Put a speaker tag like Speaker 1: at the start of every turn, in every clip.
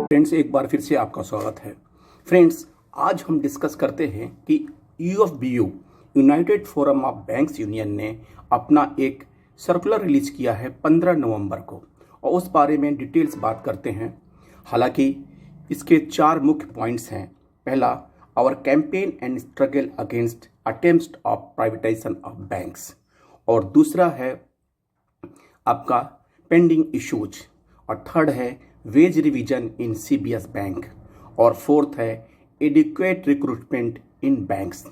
Speaker 1: Friends, एक बार फिर से आपका स्वागत है। फ्रेंड्स, आज हम डिस्कस करते हैं कि UFBU United forum of banks union ने अपना एक सर्कुलर रिलीज किया है 15 नवंबर को, और उस बारे में डिटेल्स बात करते हैं। हालांकि इसके 4 मुख्य पॉइंट्स हैं। पहला, our campaign and struggle against attempts of privatisation of banks, और दूसरा है आपका पेंडिंग इश्यूज, और थर्ड है wage revision in CBS bank, और फोर्थ है एडिक्वेट रिक्रूटमेंट इन बैंक्स।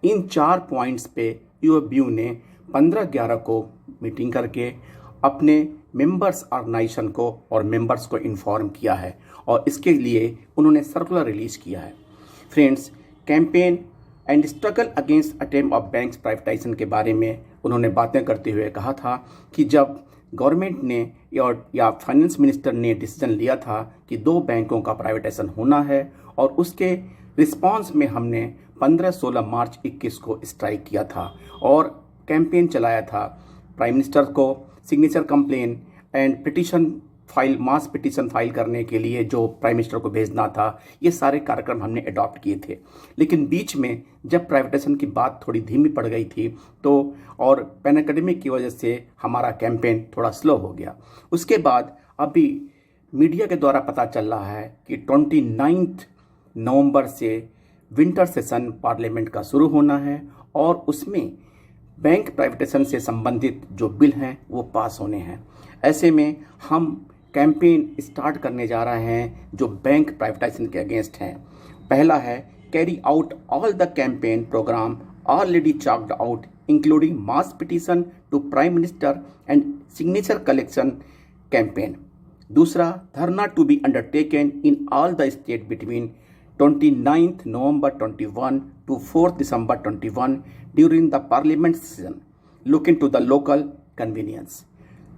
Speaker 1: इन 4 पॉइंट्स पे यूएफबीयू ने 15/11 को मीटिंग करके अपने मेंबर्स ऑर्गेनाइजेशन को और मेंबर्स को इन्फॉर्म किया है, और इसके लिए उन्होंने सर्कुलर रिलीज किया है। Friends, campaign and struggle against attempt of banks privatisation के बारे में उन्होंने बातें करते हुए कहा था कि जब गवर्नमेंट ने या फाइनेंस मिनिस्टर ने डिसीजन लिया था कि 2 बैंकों का प्राइवेटाइजेशन होना है, और उसके रिस्पांस में हमने 15-16 मार्च 21 को स्ट्राइक किया था और कैंपेन चलाया था। प्राइम मिनिस्टर को signature complain and petition file, mass petition file करने के लिए जो प्राइम मिनिस्टर को भेजना था, ये सारे कार्यक्रम हमने अडॉप्ट किए थे। लेकिन बीच में जब प्राइवेटाइजेशन की बात थोड़ी धीमी पड़ गई थी तो, और पैनेडेमिक की वजह से हमारा कैंपेन थोड़ा स्लो हो गया। उसके बाद अभी मीडिया के द्वारा पता चल रहा है कि 29 नवंबर से विंटर सेशन पार्लियामेंट का शुरू होना है, और उसमें बैंक प्राइवेटाइजेशन से संबंधित जो बिल हैं वो पास होने हैं। ऐसे में हम कैंपेन स्टार्ट करने जा रहे हैं जो बैंक प्राइवेटाइजेशन के अगेंस्ट हैं। पहला है carry out all the campaign programme already chalked out including mass petition to prime minister and signature collection campaign. दूसरा, dharna to be undertaken in all the state between 29 November 21 to 4 December 21 during the parliament session, looking to the local convenience.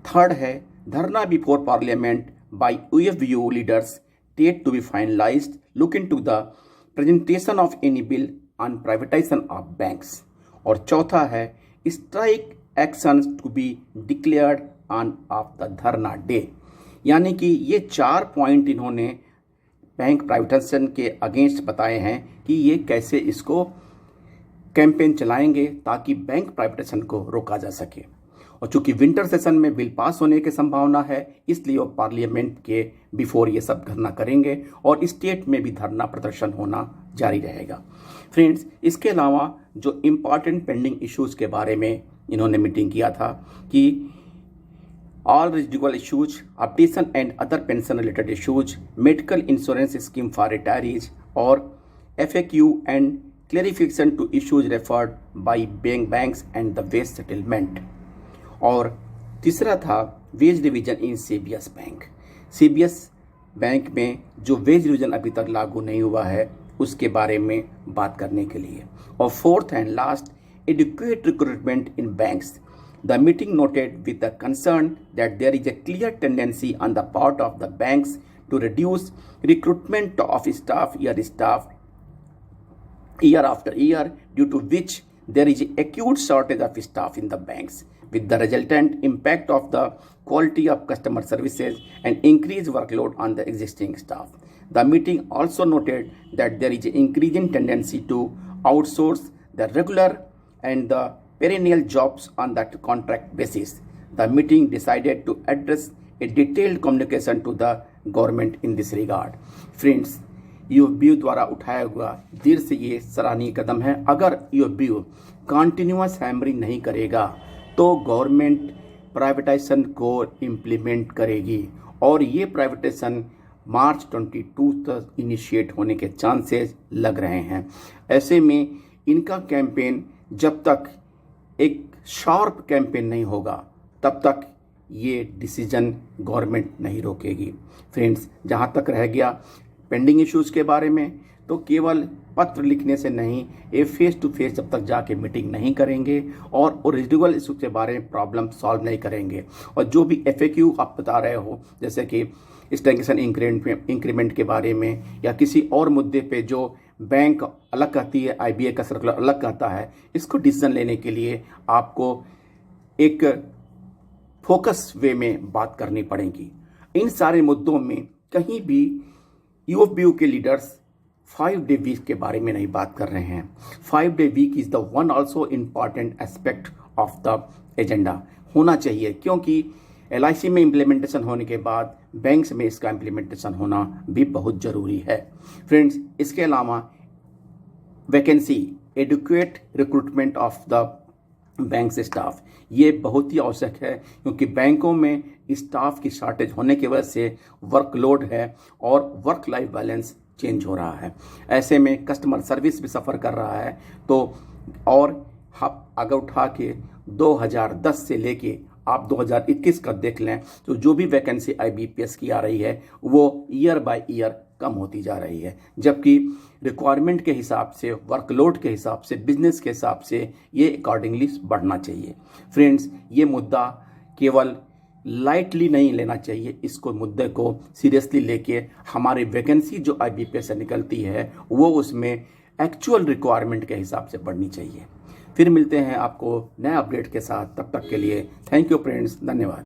Speaker 1: Third है धरना before parliament by UFBU leaders, date to be finalised, looking to the presentation of any bill on privatisation of banks. और चौथा है strike actions to be declared on off the धरना day. यानी कि ये 4 point इन्होंने बैंक प्राइवेटाइजेशन के against बताए हैं कि ये कैसे इसको कैंपेन चलाएंगे ताकि बैंक प्राइवेटाइजेशन को रोका जा सके। और चूंकि विंटर सेशन में बिल पास होने की संभावना है, इसलिए वो पार्लियामेंट के बिफोर ये सब धरना करेंगे, और स्टेट में भी धरना प्रदर्शन होना जारी रहेगा। फ्रेंड्स, इसके अलावा जो इम्पॉर्टेंट पेंडिंग इश्यूज के बारे में इन्होंने मीटिंग किया था कि all residual issues, updation and other pension related issues, medical insurance scheme for retirees, और FAQ and clarification to issues referred by banks and the wage settlement। और तीसरा था veg revision in CBS bank. CBS bank में जो veg revision अभी तक लागू नहीं हुआ है उसके बारे में बात करने के लिए। और fourth and last, adequate recruitment in banks. The meeting noted with the concern that there is a clear tendency on the part of the banks to reduce recruitment of staff year after year, due to which there is an acute shortage of staff in the banks, with the resultant impact of the quality of customer services and increased workload on the existing staff. The meeting also noted that there is an increasing tendency to outsource the regular and the perennial jobs on that contract basis. The meeting decided to address a detailed communication to the government in this regard. Friends, UFBU द्वारा उठाया हुआ देर से ये सराहनीय कदम है। अगर UFBU continuous hammering नहीं करेगा तो गवर्नमेंट प्राइवेटाइजेशन को इम्प्लीमेंट करेगी, और ये प्राइवेटाइजेशन मार्च 22 तक इनिशिएट होने के चांसेस लग रहे हैं। ऐसे में इनका कैंपेन जब तक एक शार्प कैंपेन नहीं होगा तब तक ये डिसीजन गवर्नमेंट नहीं रोकेगी। फ्रेंड्स, जहाँ तक रह गया पेंडिंग इश्यूज़ के बारे में, तो केवल पत्र लिखने से नहीं, ये फेस टू फेस जब तक जाके मीटिंग नहीं करेंगे और रेजिडुअल इशू के बारे में प्रॉब्लम सॉल्व नहीं करेंगे, और जो भी FAQ आप बता रहे हो, जैसे कि स्टैग्नेशन इंक्रीमेंट के बारे में या किसी और मुद्दे पे जो बैंक अलग कहती है, IBA का सर्कुलर अलग कहता है, इसको डिसीजन लेने के लिए आपको एक फोकस वे में बात करनी पड़ेगी। इन सारे मुद्दों में कहीं भी यूएफबीयू के लीडर्स 5-day वीक के बारे में नहीं बात कर रहे हैं। 5-day week is the one also important aspect of the agenda होना चाहिए, क्योंकि LIC में इम्प्लीमेंटेशन होने के बाद बैंक्स में इसका इम्प्लीमेंटेशन होना भी बहुत ज़रूरी है। फ्रेंड्स, इसके अलावा vacancy, educate recruitment of the bank staff, ये बहुत ही आवश्यक है, क्योंकि बैंकों में स्टाफ की शॉर्टेज होने की वजह से वर्कलोड है और वर्क लाइफ बैलेंस चेंज हो रहा है। ऐसे में कस्टमर सर्विस भी सफ़र कर रहा है। तो और आप आगे उठा के 2010 से लेके आप 2021 का देख लें तो जो भी वैकेंसी IBPS की आ रही है वो ईयर बाय ईयर कम होती जा रही है, जबकि रिक्वायरमेंट के हिसाब से, वर्कलोड के हिसाब से, बिजनेस के हिसाब से ये अकॉर्डिंगली बढ़ना चाहिए। फ्रेंड्स, ये मुद्दा केवल लाइटली नहीं लेना चाहिए, इसको मुद्दे को सीरियसली लेके हमारी वैकेंसी जो IBPS से निकलती है वो उसमें एक्चुअल रिक्वायरमेंट के हिसाब से बढ़नी चाहिए। फिर मिलते हैं आपको नए अपडेट के साथ, तब तक के लिए थैंक यू फ्रेंड्स, धन्यवाद।